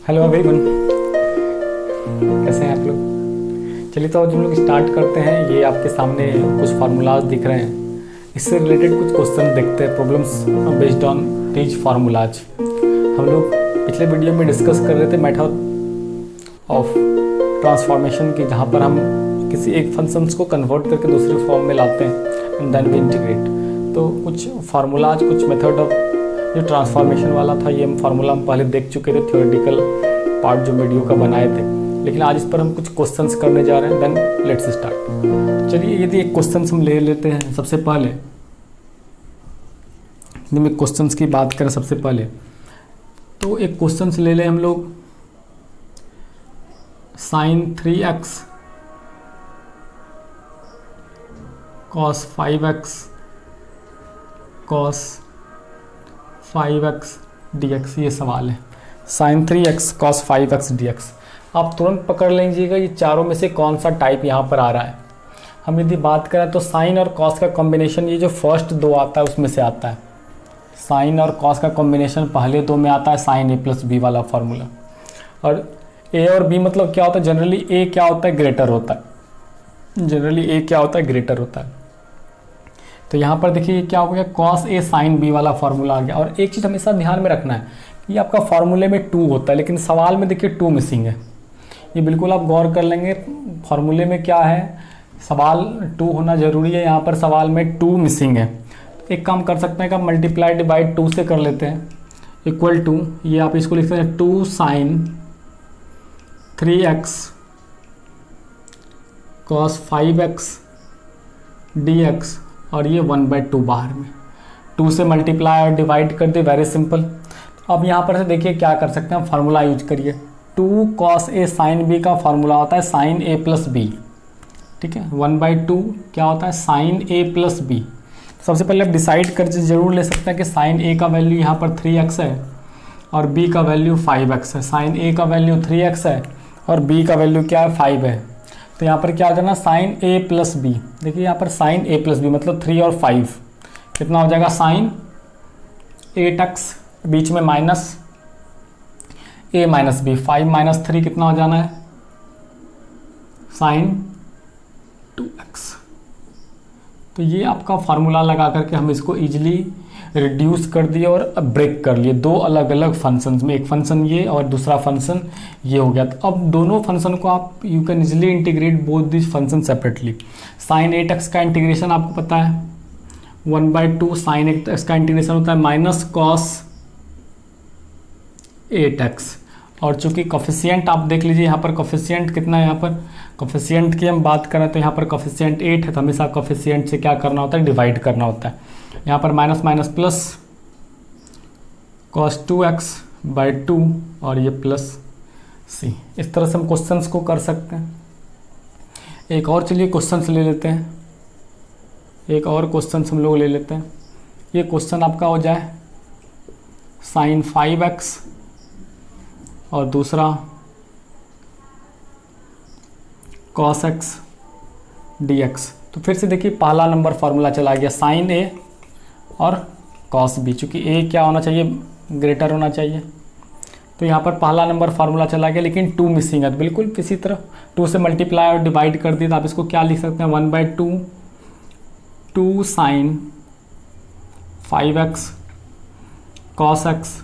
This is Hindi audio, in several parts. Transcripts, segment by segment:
हेलो एवरीवन, कैसे हैं आप लोग। चलिए तो आज हम लोग स्टार्ट करते हैं। ये आपके सामने कुछ फार्मूलाज दिख रहे हैं, इससे रिलेटेड कुछ क्वेश्चन देखते हैं, problems based on these formulas. हम लोग पिछले वीडियो में डिस्कस कर रहे थे मेथड ऑफ ट्रांसफॉर्मेशन की, जहाँ पर हम किसी एक फंक्शंस को कन्वर्ट करके दूसरे फॉर्म में लाते हैं एंड देन वी इंटीग्रेट। तो कुछ फार्मूलाज, कुछ मेथड ऑफ जो ट्रांसफॉर्मेशन वाला था, ये फार्मूला हम पहले देख चुके थे, थ्योरेटिकल पार्ट जो वीडियो का बनाए थे। लेकिन आज इस पर हम कुछ क्वेश्चंस करने जा रहे हैं। Then let's start. चलिए यदि एक क्वेश्चंस हम ले लेते हैं। सबसे पहले यदि मैं क्वेश्चंस की बात करें, सबसे पहले तो एक क्वेश्चंस ले लें हम लोग। sin 3x cos 5x cos 5x dx, ये सवाल है। sin 3x cos 5x dx। आप तुरंत पकड़ लीजिएगा ये चारों में से कौन सा टाइप यहाँ पर आ रहा है। हम यदि बात करें तो साइन और कॉस का कॉम्बिनेशन, ये जो फर्स्ट दो आता है उसमें से आता है। साइन और कॉस का कॉम्बिनेशन पहले दो में आता है, साइन a प्लस बी वाला फार्मूला। और a और b मतलब क्या होता है, जनरली a क्या होता है, ग्रेटर होता है। जनरली a क्या होता है, ग्रेटर होता है। तो यहाँ पर देखिए क्या हो गया, cos a sin b वाला फार्मूला आ गया। और एक चीज़ हमेशा ध्यान में रखना है कि आपका फार्मूले में 2 होता है, लेकिन सवाल में देखिए 2 मिसिंग है। ये बिल्कुल आप गौर कर लेंगे, फार्मूले में क्या है, सवाल 2 होना ज़रूरी है। यहाँ पर सवाल में 2 मिसिंग है। एक काम कर सकते हैं कि आप मल्टीप्लाई डिवाइड 2 से कर लेते हैं, इक्वल टू, ये आप इसको लिखते हैं 2 sin 3x cos 5x dx, और ये 1/2 बाहर में 2 से मल्टीप्लाई और डिवाइड कर दे, वेरी सिंपल। अब यहाँ पर से देखिए क्या कर सकते हैं, फार्मूला यूज करिए। 2 cos a sin b का फार्मूला होता है sin a प्लस बी, ठीक है। 1/2 क्या होता है, sin a प्लस बी। सबसे पहले आप डिसाइड कर जरूर ले सकते हैं कि sin a का वैल्यू यहाँ पर 3x है और b का वैल्यू 5x है। sin a का वैल्यू 3x है और b का वैल्यू क्या है, 5 है। तो यहाँ पर क्या हो जाना, sin a प्लस बी। देखिए यहाँ पर sin a प्लस बी मतलब 3 और 5 कितना हो जाएगा, sin 8x, बीच में minus a minus B, 5 minus 3 कितना हो जाना है, sin 2x। तो ये आपका फार्मूला लगा करके हम इसको इजीली रिड्यूस कर दिए और ब्रेक कर लिए दो अलग अलग फंक्शंस में। एक फंक्शन ये और दूसरा फंक्शन ये हो गया। तो अब दोनों फंक्शन को आप you can easily integrate both this function separately. sin 8x का इंटीग्रेशन आपको पता है 1/2 sin 8x का इंटीग्रेशन होता है माइनस cos 8x। और चूंकि कोफिशिएंट आप देख लीजिए यहाँ पर कोफिशिएंट कितना है, यहाँ पर कोफिशिएंट की हम बात करें तो यहाँ पर कोफिशिएंट 8 है, तो हमेशा कोफिशिएंट से क्या करना होता है, डिवाइड करना होता है। यहाँ पर minus minus plus cos 2x/2 और ये प्लस c। इस तरह से हम क्वेश्चंस को कर सकते हैं। एक और चलिए क्वेश्चंस ले लेते हैं, एक और क्वेश्चंस हम लोग ले लेते हैं। ये क्वेश्चन आपका हो जाए sin 5x और दूसरा cos x dx। तो फिर से देखिए पहला नंबर फार्मूला चला गया, sin a और cos b। चूँकि a क्या होना चाहिए, ग्रेटर होना चाहिए। तो यहाँ पर पहला नंबर फार्मूला चला गया, लेकिन 2 मिसिंग है। तो बिल्कुल इसी तरह 2 से मल्टीप्लाई और डिवाइड कर दिए, तो आप इसको क्या लिख सकते हैं, 1/2 2 sin 5x cos x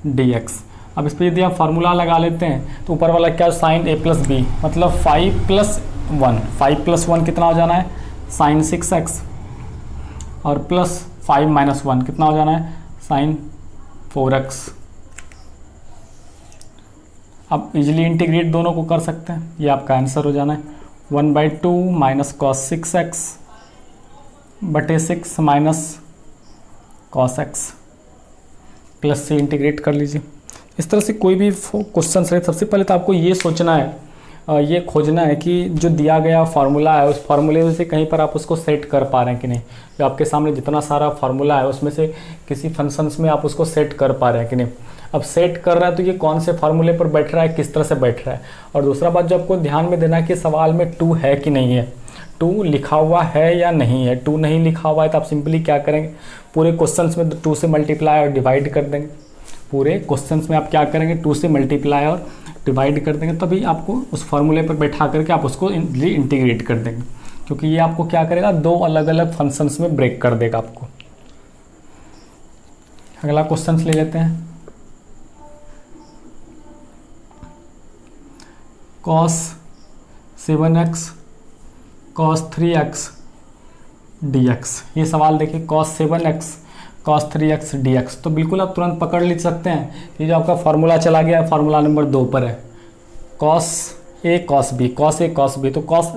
dx। अब इस पर यदि आप फार्मूला लगा लेते हैं तो ऊपर वाला क्या, sin a प्लस बी मतलब 5 + 1, 5 + 1 कितना हो जाना है, sin 6x, और प्लस 5 - 1 कितना हो जाना है, sin 4x। अब इजीली इंटीग्रेट दोनों को कर सकते हैं, ये आपका आंसर हो जाना है 1/2 माइनस cos 6x बटे 6 माइनस cos x प्लस से इंटीग्रेट कर लीजिए। इस तरह से कोई भी क्वेश्चन है, सबसे पहले तो आपको ये सोचना है, ये खोजना है कि जो दिया गया फार्मूला है उस फार्मूले में से कहीं पर आप उसको सेट कर पा रहे हैं कि नहीं। जो आपके सामने जितना सारा फार्मूला है उसमें से किसी फंक्शंस में आप उसको सेट कर पा रहे हैं कि नहीं। अब सेट कर रहा है तो ये कौन से फार्मूले पर बैठ रहा है, किस तरह से बैठ रहा है। और दूसरा बात जो आपको ध्यान में देना है कि सवाल में 2 है कि नहीं है, 2 लिखा हुआ है या नहीं है। 2 नहीं लिखा हुआ है तो आप सिंपली क्या करेंगे, पूरे क्वेश्चंस में 2 से मल्टीप्लाई और डिवाइड कर देंगे। पूरे क्वेश्चंस में आप क्या करेंगे, 2 से मल्टीप्लाई और डिवाइड कर देंगे, तभी आपको उस फॉर्मूले पर बैठा करके आप उसको इंटीग्रेट कर देंगे, क्योंकि ये आपको क्या करेगा, 2 अलग अलग फंक्शंस में ब्रेक कर देगा आपको। अगला क्वेश्चन ले लेते हैं। cos 7x cos 3x dx, ये सवाल देखिए, cos 7x cos 3x dx, तो बिल्कुल आप तुरंत पकड़ ले सकते हैं, ये जो आपका फार्मूला चला गया है, फार्मूला नंबर 2 पर है, cos a cos b, cos a cos b, तो cos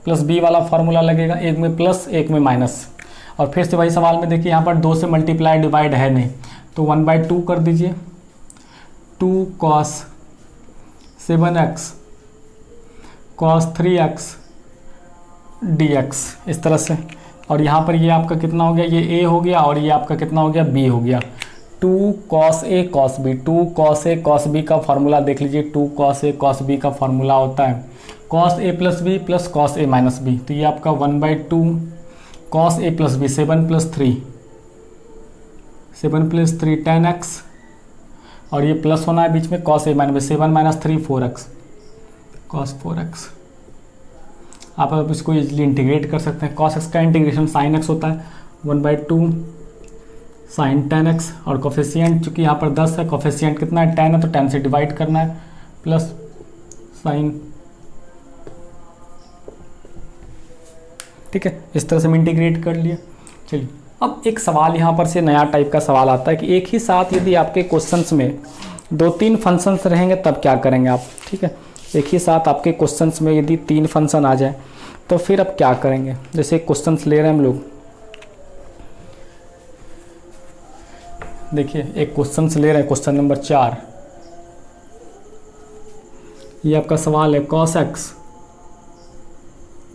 प्लस b वाला फार्मूला लगेगा, एक में प्लस एक में माइनस। और फिर से वही सवाल में देखिए, यहाँ पर 2 से मल्टीप्लाई डिवाइड है नहीं, तो 1/2 कर दीजिए, 2 cos 7x cos 3x dx, इस तरह से। और यहाँ पर ये आपका कितना हो गया, ये a हो गया और ये आपका कितना हो गया, b हो गया। 2 cos a cos b, 2 cos a cos b का फार्मूला देख लीजिए, 2 cos a cos b का फार्मूला होता है cos a plus b plus cos a minus b, तो ये आपका 1/2 cos a plus b, 7 + 3 7 + 3 10x, और ये प्लस होना है बीच में, cos a minus b, 7 - 3 4x cos 4x। आप इसको इजीली इंटीग्रेट कर सकते हैं। cos x का इंटीग्रेशन sin x होता है, 1/2 sin 10x, और कोफिशिएंट चूँकि यहाँ पर 10 है, कोफिशिएंट कितना है, 10 है, तो 10 से डिवाइड करना है, प्लस sin, ठीक है, इस तरह से हम इंटीग्रेट कर लिए। चलिए अब एक सवाल यहाँ पर से नया टाइप का सवाल आता है कि एक ही साथ यदि आपके क्वेश्चंस में 2-3 फंक्शंस रहेंगे तब क्या करेंगे आप, ठीक है, एक ही साथ आपके क्वेश्चंस में यदि 3 फंक्शन आ जाए तो फिर अब क्या करेंगे। जैसे क्वेश्चंस ले रहे हैं हम लोग, देखिए एक क्वेश्चंस ले रहे हैं, क्वेश्चन नंबर 4, ये आपका सवाल है cos x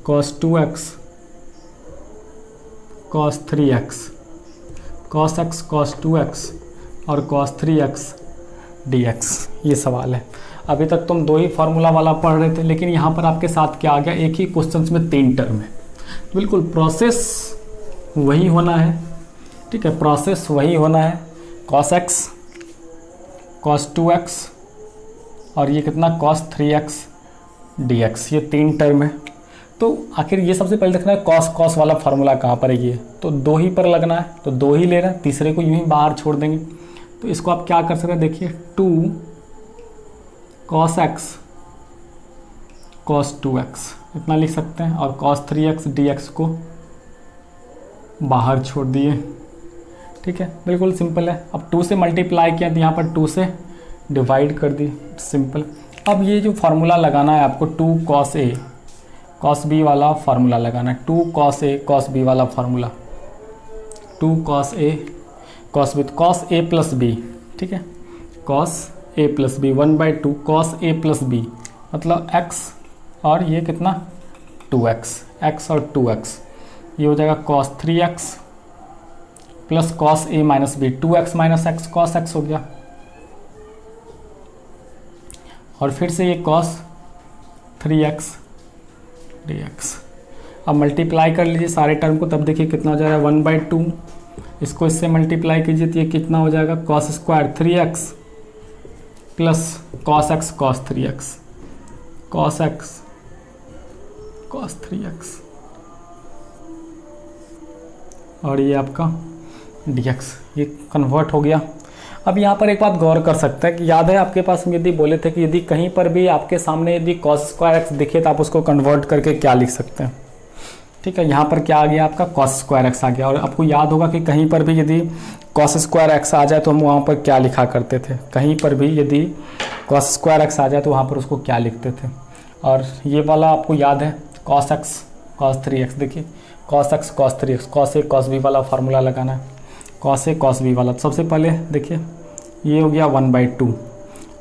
cos 2x cos 3x, cos x cos 2x और cos 3x dx, ये सवाल है। अभी तक तुम 2 ही फार्मूला वाला पढ़ रहे थे, लेकिन यहाँ पर आपके साथ क्या आ गया, एक ही क्वेश्चंस में 3 टर्म है। बिल्कुल प्रोसेस वही होना है, ठीक है, प्रोसेस वही होना है, cos x cos 2x और ये कितना cos 3x dx, ये 3 टर्म है। तो आखिर ये सबसे पहले देखना है cos वाला फार्मूला कहाँ पर है, ये तो 2 ही पर लगना है, तो 2 ही ले रहे हैं, तीसरे को यूं ही बाहर छोड़ देंगे। तो इसको आप क्या कर सकते हैं, देखिए 2 cos x cos 2x इतना लिख सकते हैं, और cos 3x dx को बाहर छोड़ दिए, ठीक है, बिल्कुल सिंपल है। अब 2 से मल्टीप्लाई किया तो यहाँ पर 2 से डिवाइड कर दी, सिंपल। अब ये जो फार्मूला लगाना है आपको, 2 cos a cos b वाला फार्मूला लगाना है, 2 cos a cos b वाला formula, 2 cos a cos b, cos a plus b, ठीक है, cos a plus B, 1/2 cos a plus B, मतलब x और ये कितना 2x, x और 2x, ये हो जाएगा cos 3x plus cos a minus B, 2x minus x cos x हो गया, और फिर से ये cos 3x dx। अब मल्टीप्लाई कर लीजिए सारे टर्म को, तब देखिए कितना हो जाएगा, 1/2, इसको इससे मल्टीप्लाई कीजिए तो ये कितना हो जाएगा, cos square 3x plus cos x cos 3x cos x cos 3x, और ये आपका dx, ये कन्वर्ट हो गया। अब यहाँ पर एक बात गौर कर सकते हैं कि याद है आपके पास हम यदि बोले थे कि यदि कहीं पर भी आपके सामने यदि cos स्क्वायर x दिखे तो आप उसको कन्वर्ट करके क्या लिख सकते हैं, ठीक है, यहाँ पर क्या आ गया आपका cos स्क्वायर x आ गया। और आपको याद होगा कि कहीं पर भी यदि cos स्क्वायर x आ जाए तो हम वहाँ पर क्या लिखा करते थे, कहीं पर भी यदि cos स्क्वायर x आ जाए तो वहाँ पर उसको क्या लिखते थे। और ये वाला आपको याद है cos x cos 3x, देखिए cos x cos 3x, cos a cos b वाला फार्मूला लगाना है, cos a cos b वाला। तो सबसे पहले देखिए ये हो गया 1/2,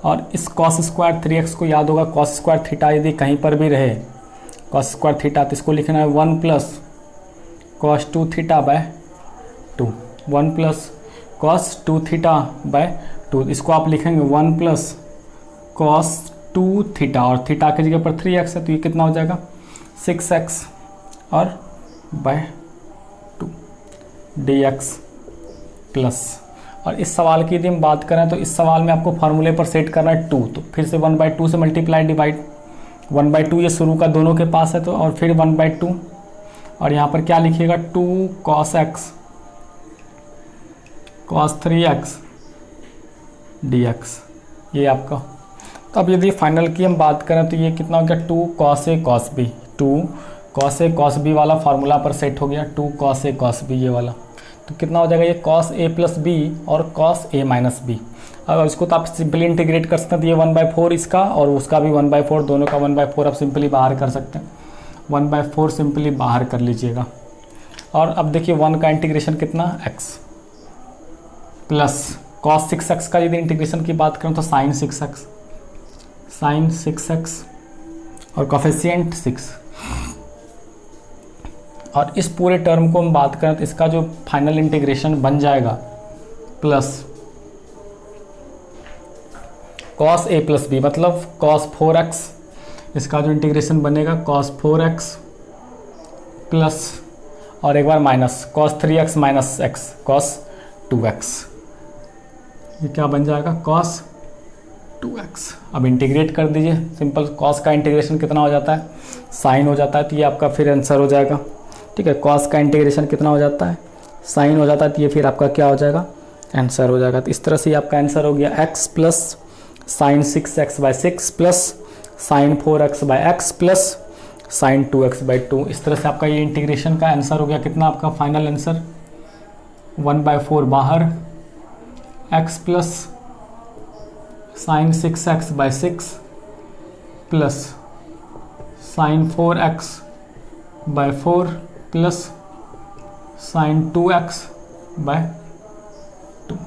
और इस cos स्क्वायर 3x को याद होगा, cos स्क्वायर थीटा यदि कहीं पर भी रहे, cos स्क्वायर थीटा, तो इसको लिखना है 1 plus cos 2 theta by 2, 1 plus cos 2 theta by 2, इसको आप लिखेंगे 1 प्लस cos 2 थीटा, और थीटा की जगह पर 3x है तो ये कितना हो जाएगा 6x और बाय 2 dx प्लस, और इस सवाल की यदि हम बात करें तो इस सवाल में आपको फार्मूले पर सेट करना है 2, तो फिर से 1/2 से मल्टीप्लाई डिवाइड, 1/2 ये शुरू का दोनों के पास है तो, और फिर 1/2 और यहाँ पर क्या लिखिएगा 2 cos x cos 3x dx, ये आपका। तो अब यदि फाइनल की हम बात करें तो ये कितना हो गया 2 cos a cos b, 2 cos a cos b वाला फार्मूला पर सेट हो गया, 2 cos a cos b ये वाला, तो कितना हो जाएगा ये cos a प्लस b और cos a माइनस b। अब इसको तो आप सिंपली इंटीग्रेट कर सकते हैं, तो ये 1/4 इसका और उसका भी 1/4, दोनों का 1/4 आप सिंपली बाहर कर सकते हैं, 1/4 सिंपली बाहर कर लीजिएगा। और अब देखिए 1 का इंटीग्रेशन कितना x प्लस cos 6x का यदि इंटीग्रेशन की बात करें तो sin 6x और कोफिशिएंट 6, और इस पूरे टर्म को हम बात करें तो इसका जो फाइनल इंटीग्रेशन बन जाएगा plus cos a plus b मतलब cos 4x, इसका जो इंटीग्रेशन बनेगा cos 4x प्लस और एक बार minus cos 3x minus x cos 2x, ये क्या बन जाएगा cos 2x। अब इंटीग्रेट कर दीजिए, सिंपल cos का इंटीग्रेशन कितना हो जाता है sin हो जाता है, तो ये आपका फिर आंसर हो जाएगा। ठीक है, cos का इंटीग्रेशन कितना हो जाता है sin हो जाता है, तो ये फिर आपका क्या हो जाएगा आंसर हो जाएगा। तो इस तरह से आपका आंसर हो गया x plus sin 6x/6 plus sin 4x/x plus sin 2x/2। इस तरह से आपका ये इंटीग्रेशन का आंसर हो गया। कितना आपका फाइनल आंसर 1/4 बाहर, x plus sin 6x/6 plus sin 4x/4 plus sin 2x/2।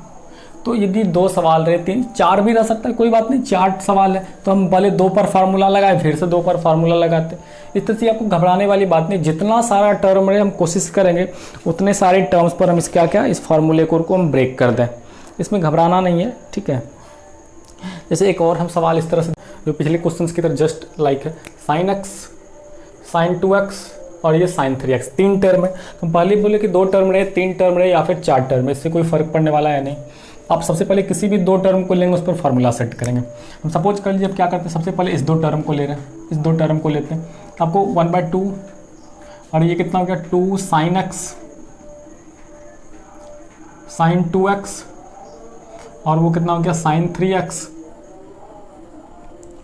तो यदि 2 सवाल रहे, 3 4 भी रह सकता है, कोई बात नहीं, 4 सवाल है तो हम पहले 2 पर फार्मूला लगाए फिर से 2 पर फार्मूला लगाते। इस तरह से आपको घबराने वाली बात नहीं, जितना सारा टर्म रहे हम कोशिश करेंगे उतने सारे टर्म्स पर हम इस क्या इस फार्मूले को हम ब्रेक कर दें, इसमें घबराना नहीं है। ठीक है, जैसे एक और हम सवाल इस तरह से जो पिछले क्वेश्चंस की तरह जस्ट लाइक है, sin x sin 2x और ये sin 3x, 3 टर्म है। तो पहले बोले कि 2 टर्म रहे, 3 टर्म रहे या फिर 4 टर्म, इससे कोई फर्क पड़ने वाला है नहीं। आप सबसे पहले किसी भी 2 टर्म को लेंगे उस पर फार्मूला सेट करेंगे। हम सपोज कर लीजिए अब क्या करते हैं, सबसे पहले इस 2 टर्म को ले रहे हैं, इस 2 टर्म को लेते हैं, आपको 1/2 और ये कितना हो गया 2 sin x sin 2x और वो कितना हो गया sin 3x,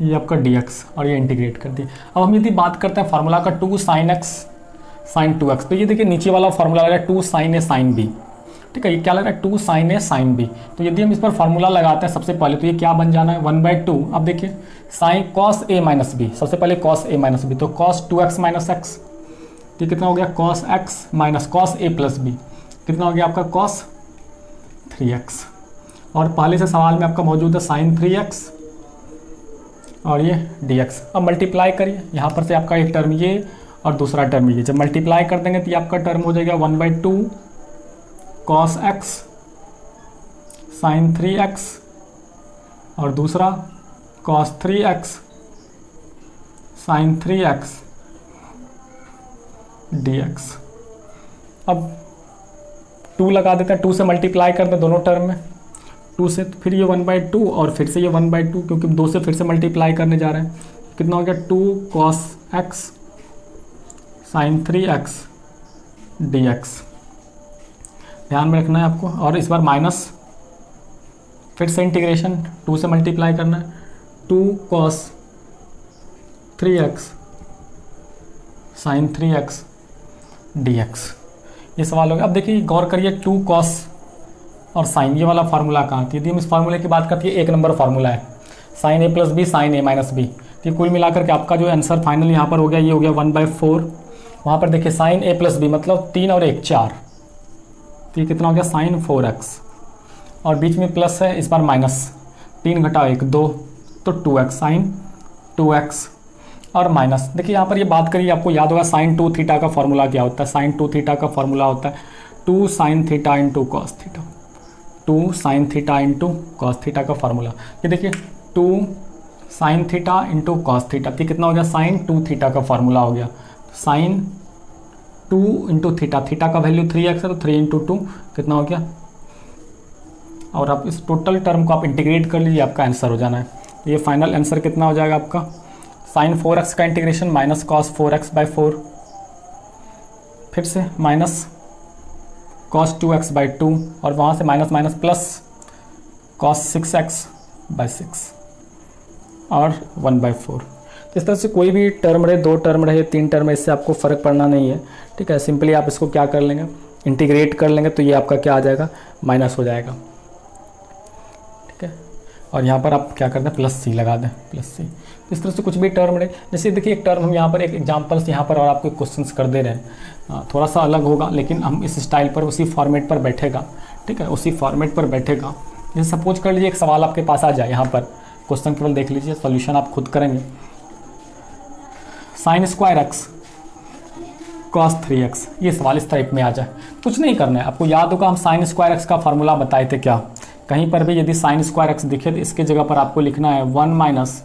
ये आपका dx, और ये इंटीग्रेट कर दिया। अब हम यदि बात करते हैं फार्मूला का 2 sin x sin 2x, तो ये देखिए नीचे वाला फार्मूला लगा 2 sin a sin b। ठीक है, ये क्या लग रहा है 2 sin a sin b। तो यदि हम इस पर फार्मूला लगाते हैं सबसे पहले तो ये क्या बन जाना है 1/2। अब देखिए sin cos a minus b, सबसे पहले cos a माइनस b, तो cos 2x माइनस x, तो कितना हो गया cos x minus cos a plus b, कितना हो गया आपका cos 3x, और पहले से सवाल में आपका मौजूद है sin 3x और ये dx। अब मल्टीप्लाई करिए, यहाँ पर से आपका एक टर्म ये और दूसरा टर्म ये, जब मल्टीप्लाई कर देंगे तो ये आपका टर्म हो जाएगा 1/2 cos x sin 3x और दूसरा cos 3x sin 3x dx। अब 2 लगा देते हैं, 2 से मल्टीप्लाई करते हैं दोनों टर्म में, 2 से फिर ये 1/2 और फिर से ये 1/2 क्योंकि 2 से फिर से मल्टीप्लाई करने जा रहे हैं। कितना हो गया 2 cos x sin 3x dx, ध्यान में रखना है आपको। और इस बार माइनस, फिर से इंटीग्रेशन 2 से मल्टीप्लाई करना है, 2 cos 3x sin 3x dx, ये सवाल हो गया। अब देखिए गौर करिए 2 cos और साइन, ये वाला फार्मूला कहाँ थी, यदि हम इस फार्मूले की बात करते हैं 1 नंबर फार्मूला है sin a plus B sin a minus B, तो ये कुल मिलाकर के आपका जो आंसर फाइनल यहाँ पर हो गया ये हो गया 1/4। वहाँ पर देखिए sin a प्लस बी मतलब 3 और 1 4, तो ये कितना हो गया sin 4x और बीच में प्लस है, इस बार माइनस, 3 घटाओ 1 2, तो 2x sin 2x और माइनस। देखिए यहाँ पर ये बात करिए, आपको याद होगा sin 2 थीटा का फार्मूला क्या होता है, sin 2 थीटा का फार्मूला होता है 2 sin theta into cos theta, 2 sin theta into cos theta का फार्मूला। ये देखिए 2 sin theta into cos theta, तो कितना हो गया sin 2 थीटा का फार्मूला हो गया, sin 2 इंटू थीटा, थीटा का वैल्यू 3x है तो 3 इंटू 2 कितना हो गया और आप इस टोटल टर्म को आप इंटीग्रेट कर लीजिए, आपका आंसर हो जाना है। ये फाइनल आंसर कितना हो जाएगा आपका, साइन 4x का इंटीग्रेशन माइनस कॉस 4x/4, फिर से माइनस कॉस 2x/2 और वहाँ से minus minus plus cos 6x/6 और 1/4। तो इस तरह से कोई भी टर्म रहे, 2 टर्म रहे, 3 टर्म रहे, इससे आपको फ़र्क पड़ना नहीं है। ठीक है, सिंपली आप इसको क्या कर लेंगे, इंटीग्रेट कर लेंगे, तो ये आपका क्या आ जाएगा, माइनस हो जाएगा। ठीक है, और यहाँ पर आप क्या करते हैं, प्लस सी लगा दें, प्लस सी। इस तरह से कुछ भी टर्म रहे, जैसे देखिए एक टर्म हम यहाँ पर एक एग्जाम्पल्स यहाँ पर और आपको क्वेश्चंस कर दे रहे हैं, थोड़ा सा अलग होगा लेकिन हम इस स्टाइल पर उसी फॉर्मेट पर बैठेगा। ठीक है, उसी फॉर्मेट पर बैठेगा। जैसे सपोज कर लीजिए एक सवाल आपके पास आ जाए, यहाँ पर क्वेश्चन केवल देख लीजिए, सॉल्यूशन आप खुद करेंगे। Sine square x cos 3x, ये सवाल इस टाइप में आ जाए, कुछ नहीं करना है आपको। याद होगा हम साइन स्क्वायर एक्स का फार्मूला बताए थे क्या, कहीं पर भी यदि साइन स्क्वायर एक्स दिखे तो इसके जगह पर आपको लिखना है 1 माइनस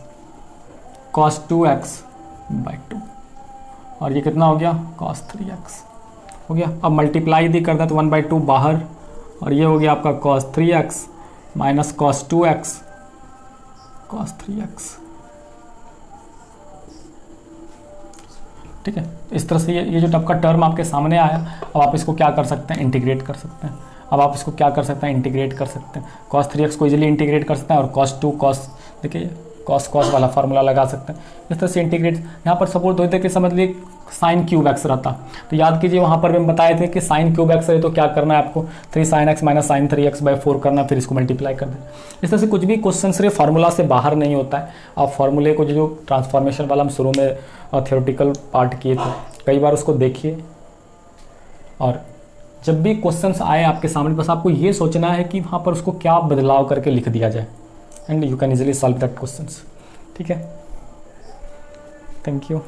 कॉस 2x/2, और ये कितना हो गया, कॉस 3x हो गया। अब मल्टीप्लाई यदि कर दें तो 1/2 बाहर, और ये हो गया आपका cos 3x minus cos 2x cos 3x। ठीक है, इस तरह से ये जो आपका टर्म आपके सामने आया, अब आप इसको क्या कर सकते हैं, इंटीग्रेट कर सकते हैं। अब आप इसको क्या कर सकते हैं, इंटीग्रेट कर सकते हैं। cos 3x को इजीली इंटीग्रेट कर सकते हैं, और cos 2 cos, देखिए cos वाला फार्मूला लगा सकते हैं। इस तरह से इंटीग्रेट, यहाँ पर सपोज होते कि समझ लीजिए साइन क्यूब एक्स रहता, तो याद कीजिए वहाँ पर भी हम बताए थे कि साइन क्यूब एक्स है तो क्या करना है आपको, 3 sin x minus sign 3x/4 करना, फिर इसको मल्टीप्लाई कर दें। इस तरह से कुछ भी क्वेश्चन सिर्फ फार्मूला से बाहर नहीं होता है। आप फार्मूले को जो ट्रांसफॉर्मेशन वाला हम शुरू में थ्योरेटिकल पार्ट किए थे, कई बार उसको देखिए, और जब भी क्वेश्चंस आए आपके सामने बस आपको ये सोचना है कि वहाँ पर उसको क्या बदलाव करके लिख दिया जाए, and you can easily solve that questions. ठीक है, थैंक यू।